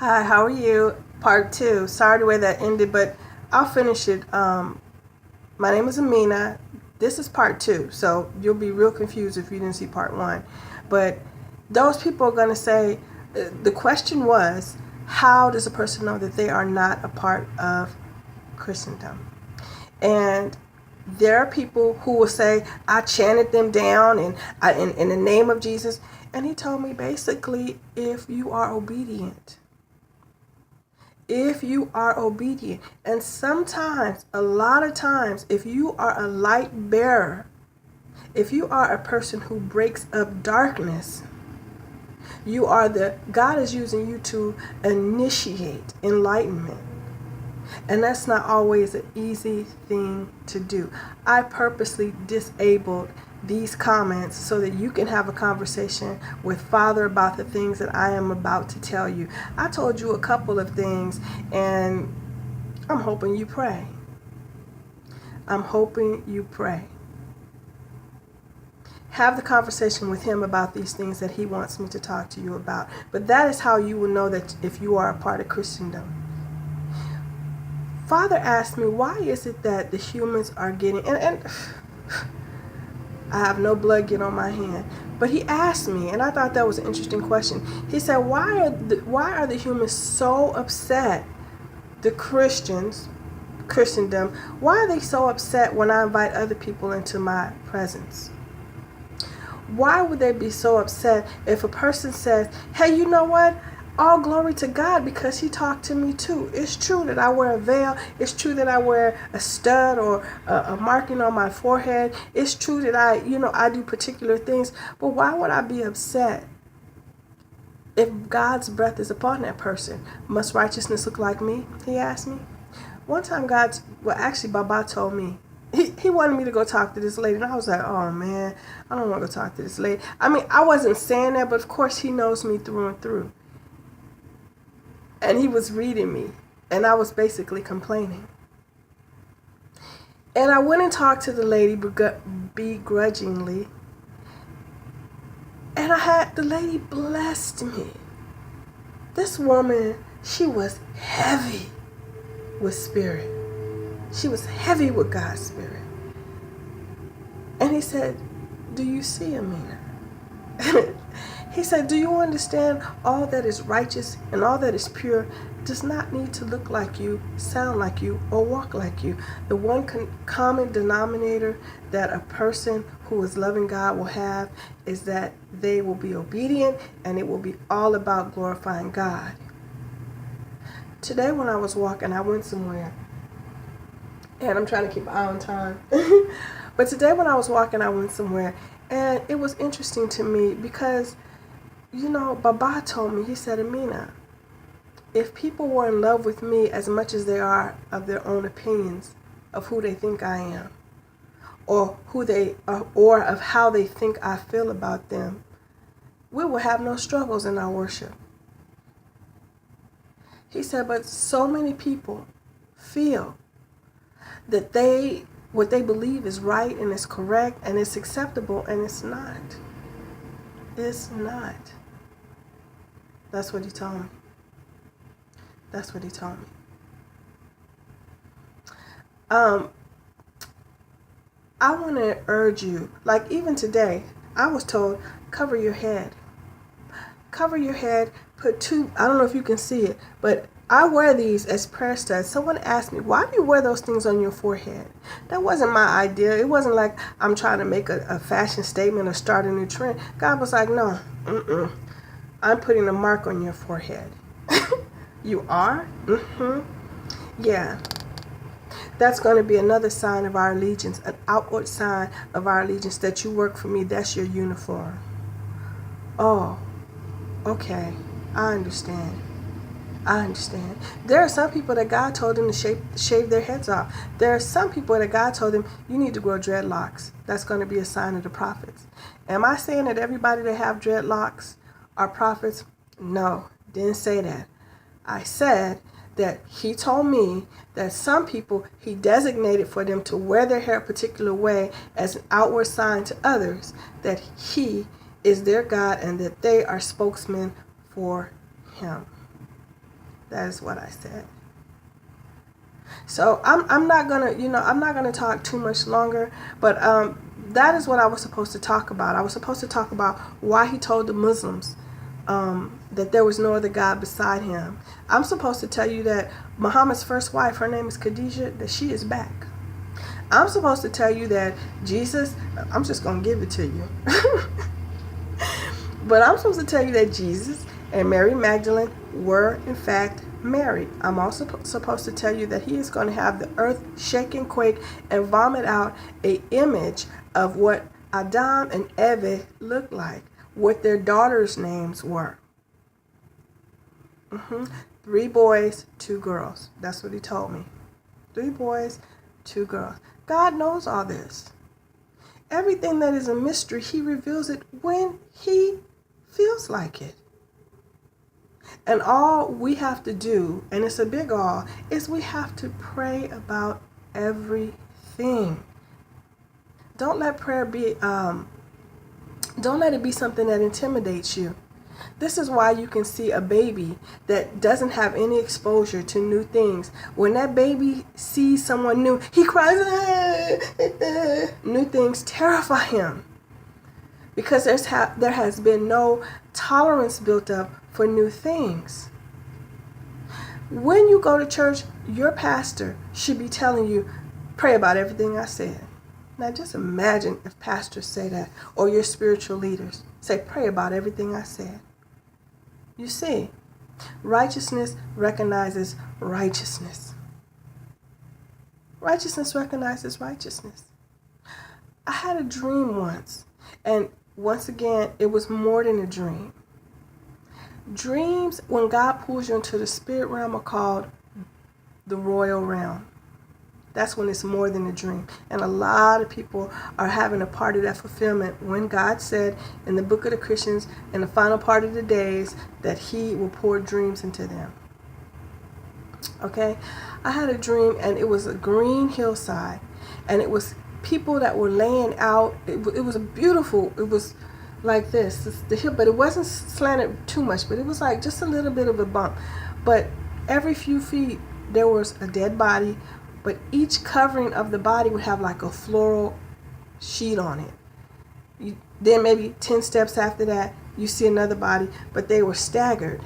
Hi, how are you? Part two. Sorry the way that ended, but I'll finish it. My name is Amina. This is part two, so you'll be real confused if you didn't see part one. But those people are going to say, the question was, how does a person know that they are not a part of Christendom? And there are people who will say, I chanted them down and in the name of Jesus. And he told me basically, if you are obedient, and sometimes, a lot of times, if you are a light bearer, if you are a person who breaks up darkness, God is using you to initiate enlightenment. And that's not always an easy thing to do. I purposely disabled these comments so that you can have a conversation with Father about the things that I am about to tell you. I told you a couple of things, and I'm hoping you pray. I'm hoping you pray. Have the conversation with him about these things that he wants me to talk to you about. But that is how you will know that if you are a part of Christendom. Father asked me, why is it that the humans are getting, and I have no blood get on my hand, but he asked me, and I thought that was an interesting question. He said, why are the humans so upset, the Christendom, why are they so upset when I invite other people into my presence? Why would they be so upset if a person says, hey, you know what? All glory to God because he talked to me too. It's true that I wear a veil. It's true that I wear a stud or a marking on my forehead. It's true that I do particular things. But why would I be upset if God's breath is upon that person? Must righteousness look like me? He asked me. One time Baba told me, he wanted me to go talk to this lady, and I was like, oh man, I don't want to talk to this lady. I mean, I wasn't saying that, but of course he knows me through and through. And he was reading me, and I was basically complaining. And I went and talked to the lady begrudgingly, and the lady blessed me. This woman, she was heavy with spirit. She was heavy with God's spirit. And he said, do you see, Amina? He said, do you understand all that is righteous and all that is pure does not need to look like you, sound like you, or walk like you. The one common denominator that a person who is loving God will have is that they will be obedient, and it will be all about glorifying God. Today when I was walking, I went somewhere, and I'm trying to keep an eye on time. But today when I was walking, I went somewhere, and it was interesting to me because Baba told me, he said, Amina, if people were in love with me as much as they are of their own opinions of who they think I am, or or of how they think I feel about them, we will have no struggles in our worship. He said, but so many people feel that what they believe is right and is correct and is acceptable, and it's not. It's not. That's what he told me. That's what he told me. I want to urge you, like even today, I was told, cover your head. Cover your head, I don't know if you can see it, but I wear these as prayer studs. Someone asked me, why do you wear those things on your forehead? That wasn't my idea. It wasn't like I'm trying to make a fashion statement or start a new trend. God was like, no, I'm putting a mark on your forehead. You are? Yeah. That's going to be another sign of our allegiance, an outward sign of our allegiance that you work for me. That's your uniform. Oh, okay. I understand. There are some people that God told them to shave their heads off. There are some people that God told them, you need to grow dreadlocks. That's going to be a sign of the prophets. Am I saying that everybody that have dreadlocks are prophets? No, didn't say that. I said that he told me that some people, he designated for them to wear their hair a particular way as an outward sign to others that he is their God and that they are spokesmen for him. That is what I said. So I'm not gonna talk too much longer, but that is what I was supposed to talk about. I was supposed to talk about why he told the Muslims that there was no other God beside him. I'm supposed to tell you that Muhammad's first wife, her name is Khadijah, that she is back. I'm supposed to tell you that Jesus, I'm just going to give it to you. But I'm supposed to tell you that Jesus and Mary Magdalene were in fact married. I'm also supposed to tell you that he is going to have the earth shake and quake and vomit out an image of what Adam and Eve looked like, what their daughters' names were. 3 boys, 2 girls. That's what he told me. 3 boys, 2 girls. God knows all this. Everything that is a mystery, he reveals it when he feels like it. And all we have to do, and it's a big all, is we have to pray about everything. Don't let prayer be, don't let it be something that intimidates you. This is why you can see a baby that doesn't have any exposure to new things. When that baby sees someone new, he cries, new things terrify him. Because there has been no tolerance built up for new things. When you go to church, your pastor should be telling you, pray about everything I said. Now just imagine if pastors say that, or your spiritual leaders say, pray about everything I said. You see, righteousness recognizes righteousness. Righteousness recognizes righteousness. I had a dream once, and once again, it was more than a dream. Dreams, when God pulls you into the spirit realm, are called the royal realm. That's when it's more than a dream. And a lot of people are having a part of that fulfillment when God said in the book of the Christians, in the final part of the days, that he will pour dreams into them. Okay? I had a dream, and it was a green hillside, and it was people that were laying out. It was beautiful. It was like this, the hill, but it wasn't slanted too much, but it was like just a little bit of a bump. But every few feet, there was a dead body, but each covering of the body would have like a floral sheet on it. Then maybe 10 steps after that, you see another body, but they were staggered.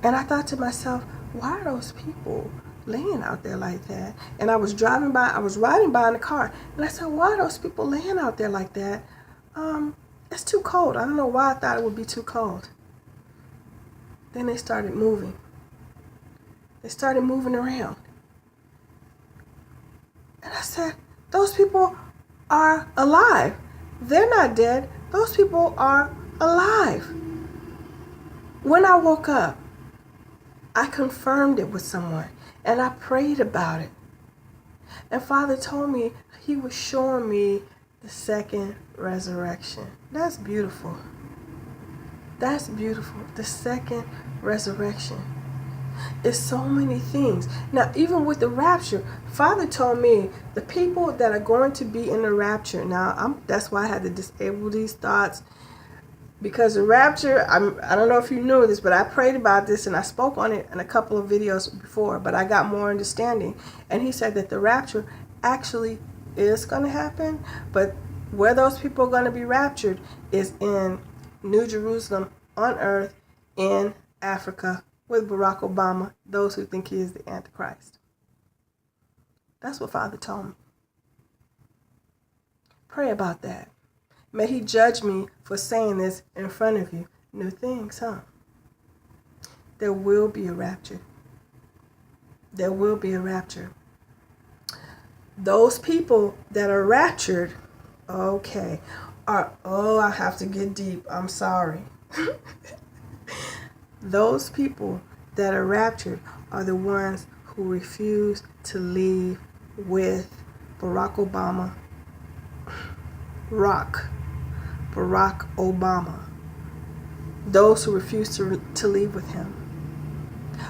And I thought to myself, why are those people laying out there like that? And I was riding by in the car, and I said, why are those people laying out there like that? It's too cold. I don't know why I thought it would be too cold. Then they started moving. They started moving around. And I said, those people are alive. They're not dead. Those people are alive. When I woke up, I confirmed it with someone, and I prayed about it. And Father told me he was showing me the second resurrection. That's beautiful. That's beautiful. The second resurrection. It's so many things. Now, even with the rapture, Father told me the people that are going to be in the rapture. Now, that's why I had to disable these thoughts. Because the rapture, I don't know if you knew this, but I prayed about this and I spoke on it in a couple of videos before, but I got more understanding. And he said that the rapture actually is going to happen, but where those people are going to be raptured is in New Jerusalem on earth in Africa with Barack Obama, those who think he is the Antichrist. That's what Father told me. Pray about that. May he judge me for saying this in front of you. New things, huh? There will be a rapture. There will be a rapture. Those people that are raptured, okay, I have to get deep. I'm sorry. Those people that are raptured are the ones who refuse to leave with Barack Obama. Barack Obama. Those who refuse to leave with him.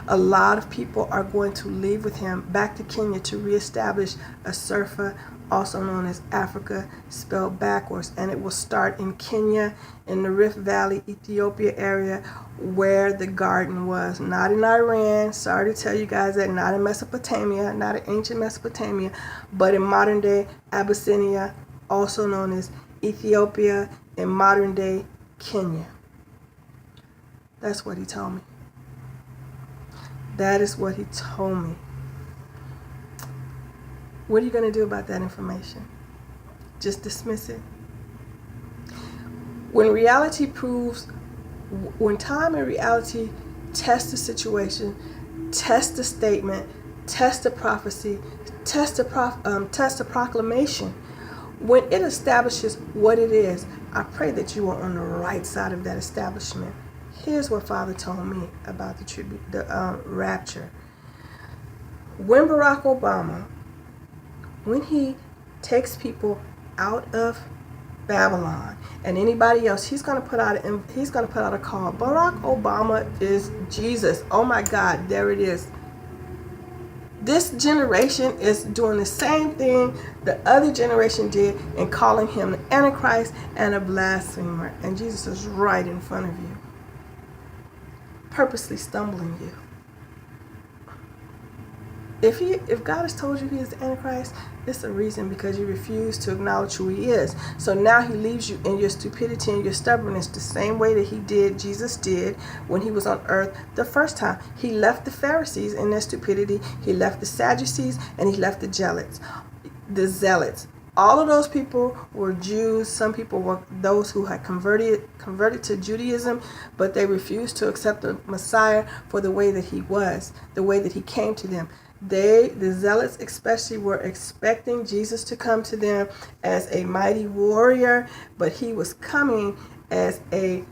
A lot of people are going to leave with him back to Kenya to reestablish a Surfa also known as Africa, spelled backwards. And it will start in Kenya, in the Rift Valley, Ethiopia area, where the garden was. Not in Iran. Sorry to tell you guys that. Not in Mesopotamia, not in ancient Mesopotamia, but in modern day Abyssinia, also known as Ethiopia, in modern day Kenya. That's what he told me. That is what he told me. What are you going to do about that information? Just dismiss it? When time and reality test the situation, test the statement, test the prophecy, test the proclamation, when it establishes what it is, I pray that you are on the right side of that establishment. Here's what Father told me about the rapture. When Barack Obama, when he takes people out of Babylon and anybody else, he's going to put out a call. Barack Obama is Jesus. Oh my God, there it is. This generation is doing the same thing the other generation did in calling him the Antichrist and a blasphemer. And Jesus is right in front of you, purposely stumbling you. If God has told you he is the Antichrist, it's a reason, because you refuse to acknowledge who he is. So now he leaves you in your stupidity and your stubbornness the same way that Jesus did when he was on earth the first time. He left the Pharisees in their stupidity. He left the Sadducees, and he left the zealots. All of those people were Jews. Some people were those who had converted to Judaism, but they refused to accept the Messiah for the way that he was, the way that he came to them. The zealots especially, were expecting Jesus to come to them as a mighty warrior, but he was coming as a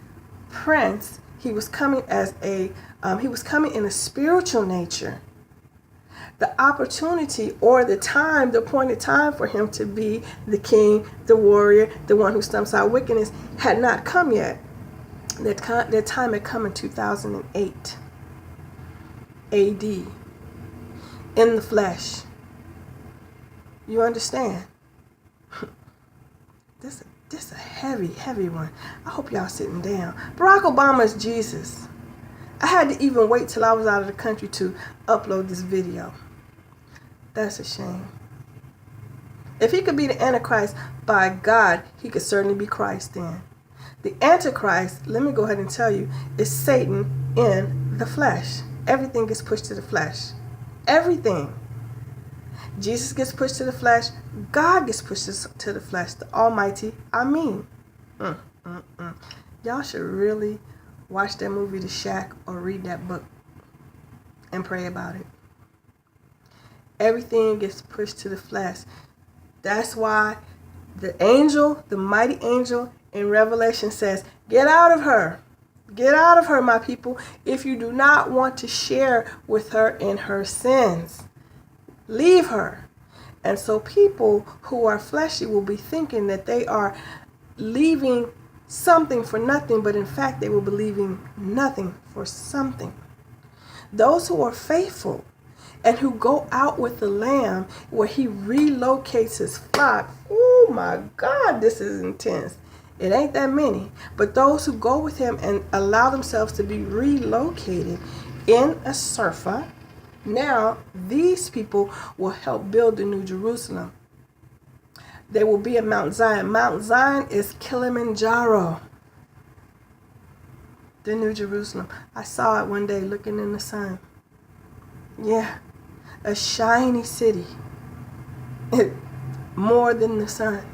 prince. He was coming in a spiritual nature. The opportunity or the appointed time for him to be the king, the warrior, the one who stamps out wickedness had not come yet. That time had come in 2008 AD. In the flesh. You understand? This is a heavy one. I hope y'all sitting down. Barack Obama is Jesus. I had to even wait till I was out of the country to upload this video. That's a shame. If he could be the Antichrist, by God, he could certainly be Christ then. The Antichrist, let me go ahead and tell you, is Satan in the flesh. Everything gets pushed to the flesh. Everything. Jesus gets pushed to the flesh. God gets pushed to the flesh. The Almighty, I mean. Y'all should really watch that movie, The Shack, or read that book and pray about it. Everything gets pushed to the flesh. That's why the mighty angel in Revelation says, get out of her. Get out of her, my people, if you do not want to share with her in her sins. Leave her. And so people who are fleshy will be thinking that they are leaving something for nothing, but in fact they will be leaving nothing for something. Those who are faithful and who go out with the Lamb, where he relocates his flock, oh my God, this is intense. It ain't that many, but those who go with him and allow themselves to be relocated in a surfa, now these people will help build the New Jerusalem. They will be at Mount Zion. Mount Zion is Kilimanjaro, the New Jerusalem. I saw it one day looking in the sun. Yeah, a shiny city, more than the sun.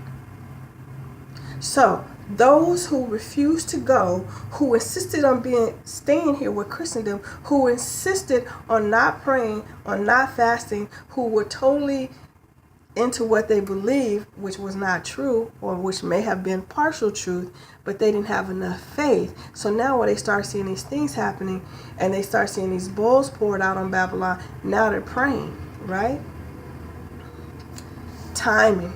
So those who refused to go, who insisted on staying here with Christendom, who insisted on not praying, on not fasting, who were totally into what they believed, which was not true, or which may have been partial truth, but they didn't have enough faith. So now when they start seeing these things happening and they start seeing these bowls poured out on Babylon, now they're praying, right? Timing.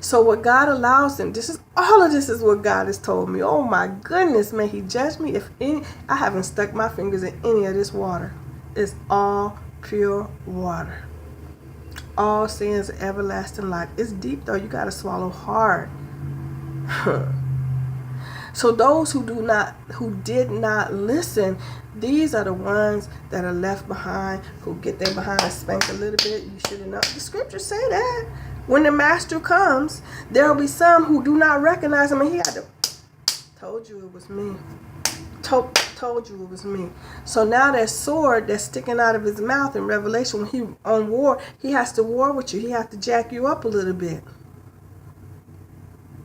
So what God allows them, all of this is what God has told me. Oh my goodness, may he judge me if I haven't stuck my fingers in any of this water. It's all pure water. all sins and everlasting life. It's deep though. You got to swallow hard. So those who did not listen, these are the ones that are left behind, who get their behind spanked a little bit. You should have known. The scriptures say that when the master comes, there will be some who do not recognize him, and he had to told you it was me. Told you it was me. So now that sword that's sticking out of his mouth in Revelation, when he on war, he has to war with you. He has to jack you up a little bit.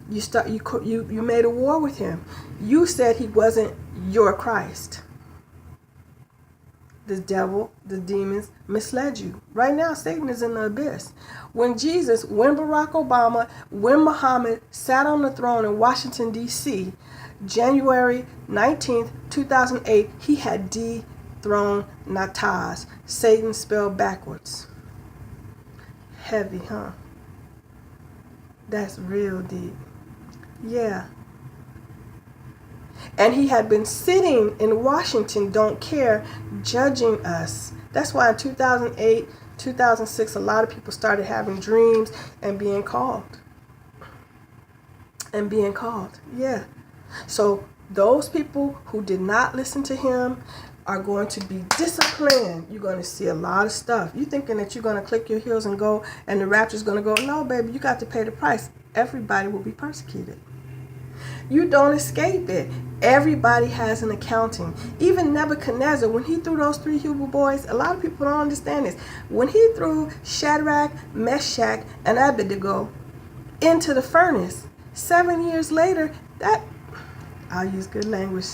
You made a war with him. You said he wasn't your Christ. The devil, the demons misled you. Right now, Satan is in the abyss. When Barack Obama, when Muhammad sat on the throne in Washington, D.C., January 19th, 2008, he had dethroned Nataz. Satan spelled backwards. Heavy, huh? That's real deep. Yeah. And he had been sitting in Washington, don't care, judging us. That's why in 2008, 2006, a lot of people started having dreams and being called. Yeah. So those people who did not listen to him are going to be disciplined. You're going to see a lot of stuff. You thinking that you're going to click your heels and go, and the rapture's going to go? No, baby, you got to pay the price. Everybody will be persecuted. You don't escape it. Everybody has an accounting. Even Nebuchadnezzar, when he threw those 3 Hebrew boys, a lot of people don't understand this. When he threw Shadrach, Meshach, and Abednego into the furnace, 7 years later, I'll use good language,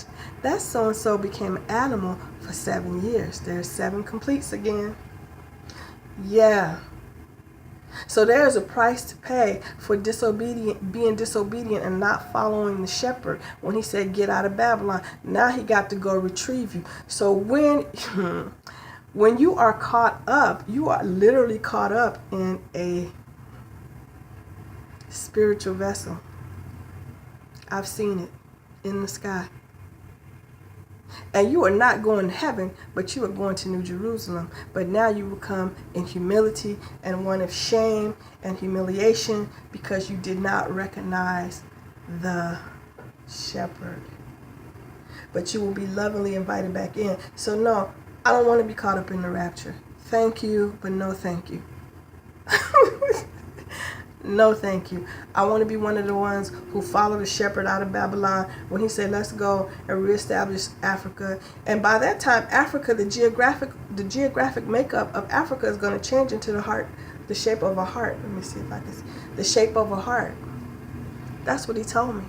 that so-and-so became an animal for 7 years. There's 7 completes again. Yeah. So there's a price to pay for being disobedient and not following the shepherd. When he said, get out of Babylon, now he got to go retrieve you. So when you are caught up, you are literally caught up in a spiritual vessel. I've seen it in the sky. And you are not going to heaven, but you are going to New Jerusalem. But now you will come in humility and one of shame and humiliation because you did not recognize the shepherd. But you will be lovingly invited back in. So no, I don't want to be caught up in the rapture. Thank you, but no thank you. No, thank you. I want to be one of the ones who follow the shepherd out of Babylon when he said, let's go and reestablish Africa. And by that time, Africa, the geographic makeup of Africa is going to change into the shape of a heart. Let me see if I can see. The shape of a heart. That's what he told me.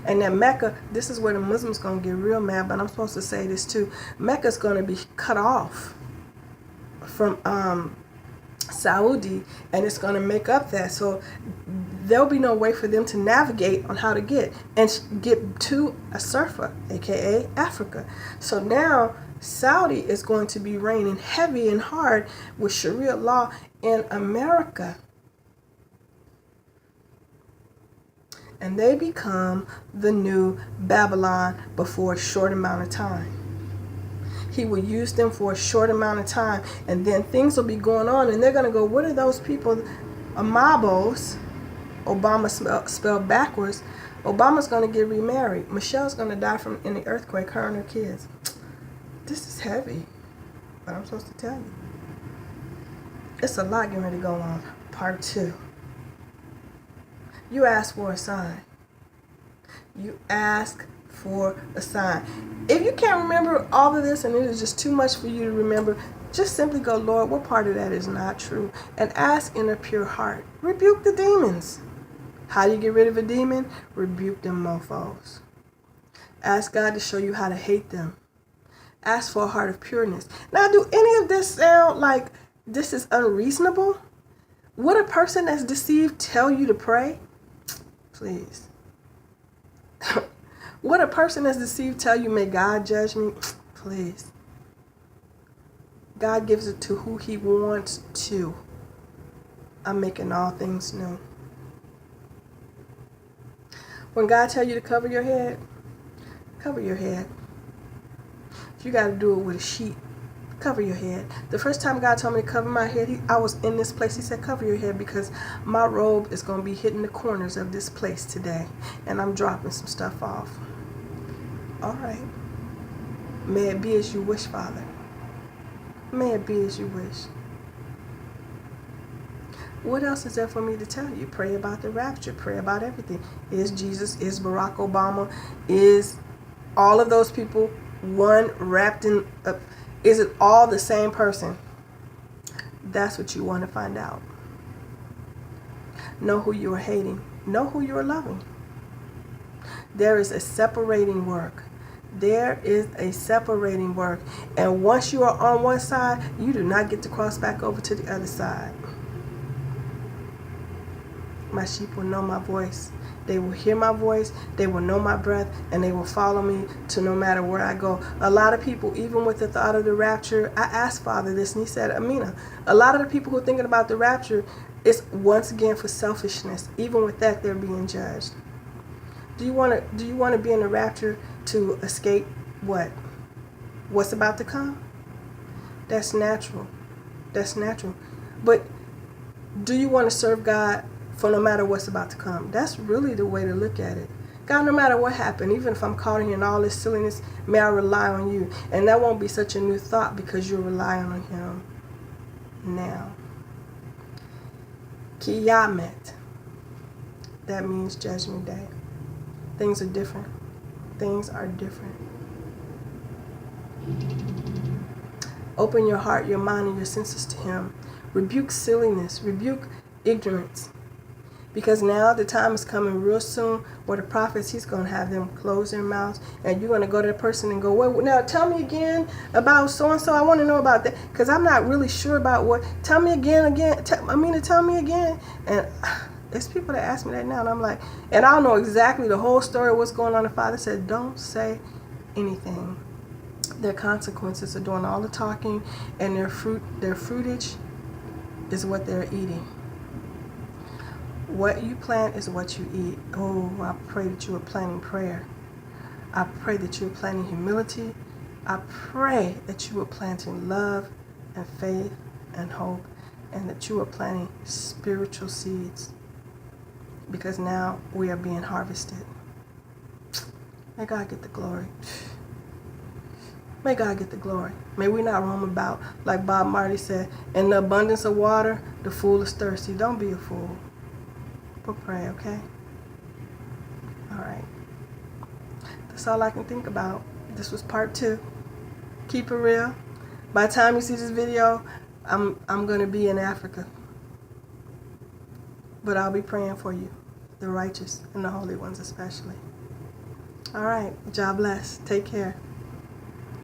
And then Mecca, this is where the Muslims going to get real mad, but I'm supposed to say this too. Mecca's going to be cut off from Saudi, and it's going to make up that. So there'll be no way for them to navigate on how to get to a surfer, aka Africa. So now Saudi is going to be reigning heavy and hard with Sharia law in America. And they become the new Babylon before a short amount of time. He will use them for a short amount of time, and then things will be going on, and they're going to go, what are those people, Amabos, Obama spelled backwards, Obama's going to get remarried. Michelle's going to die in the earthquake, her and her kids. This is heavy, but I'm supposed to tell you. It's a lot getting ready to go on. Part 2. You ask for a sign. You ask for a sign. If you can't remember all of this and it is just too much for you to remember, just simply go, Lord, what part of that is not true? And ask in a pure heart. Rebuke the demons. How do you get rid of a demon? Rebuke them mofos. Ask God to show you how to hate them. Ask for a heart of pureness. Now, do any of this sound like this is unreasonable? Would a person that's deceived tell you to pray? Please. Would a person that's deceived tell you, may God judge me? Please. God gives it to who he wants to. I'm making all things new. When God tells you to cover your head, cover your head. If you got to do it with a sheet, Cover your head. The first time God told me to cover my head, I was in this place. He said, cover your head because my robe is going to be hitting the corners of this place today. And I'm dropping some stuff off. All right. May it be as you wish, Father. May it be as you wish. What else is there for me to tell you? Pray about the rapture. Pray about everything. Is Jesus, is Barack Obama, is all of those people one wrapped in is it all the same person? That's what you want to find out. Know who you are hating. Know who you are loving. There is a separating work. There is a separating work. And once you are on one side, you do not get to cross back over to the other side. My sheep will know my voice. They will hear my voice, they will know my breath, and they will follow me to no matter where I go. A lot of people, even with the thought of the rapture, I asked Father this, and he said, Amina, a lot of the people who are thinking about the rapture, it's once again for selfishness. Even with that, they're being judged. Do you want to be in the rapture to escape what? What's about to come? That's natural. That's natural. But do you want to serve God for no matter what's about to come? That's really the way to look at it. God, no matter what happened, even if I'm caught in all this silliness, may I rely on you. And that won't be such a new thought because you're relying on him now. Kiyamet. That means judgment day. Things are different. Things are different. Open your heart, your mind, and your senses to him. Rebuke silliness. Rebuke ignorance. Because now the time is coming real soon where the prophets, he's going to have them close their mouths. And you're going to go to the person and go, well, now tell me again about so-and-so. I want to know about that. Because I'm not really sure about what. Tell me again. Tell me again. And there's people that ask me that now. And I'm like, and I don't know exactly the whole story of what's going on. The Father said, don't say anything. Their consequences are doing all the talking. And their fruitage is what they're eating. What you plant is what you eat. Oh, I pray that you are planting prayer. I pray that you are planting humility. I pray that you are planting love and faith and hope, and that you are planting spiritual seeds, because now we are being harvested. May God get the glory. May God get the glory. May we not roam about, like Bob Marley said, in the abundance of water, the fool is thirsty. Don't be a fool. But pray, okay? All right. That's all I can think about. This was part 2. Keep it real. By the time you see this video, I'm going to be in Africa. But I'll be praying for you, the righteous and the holy ones especially. All right. God bless. Take care.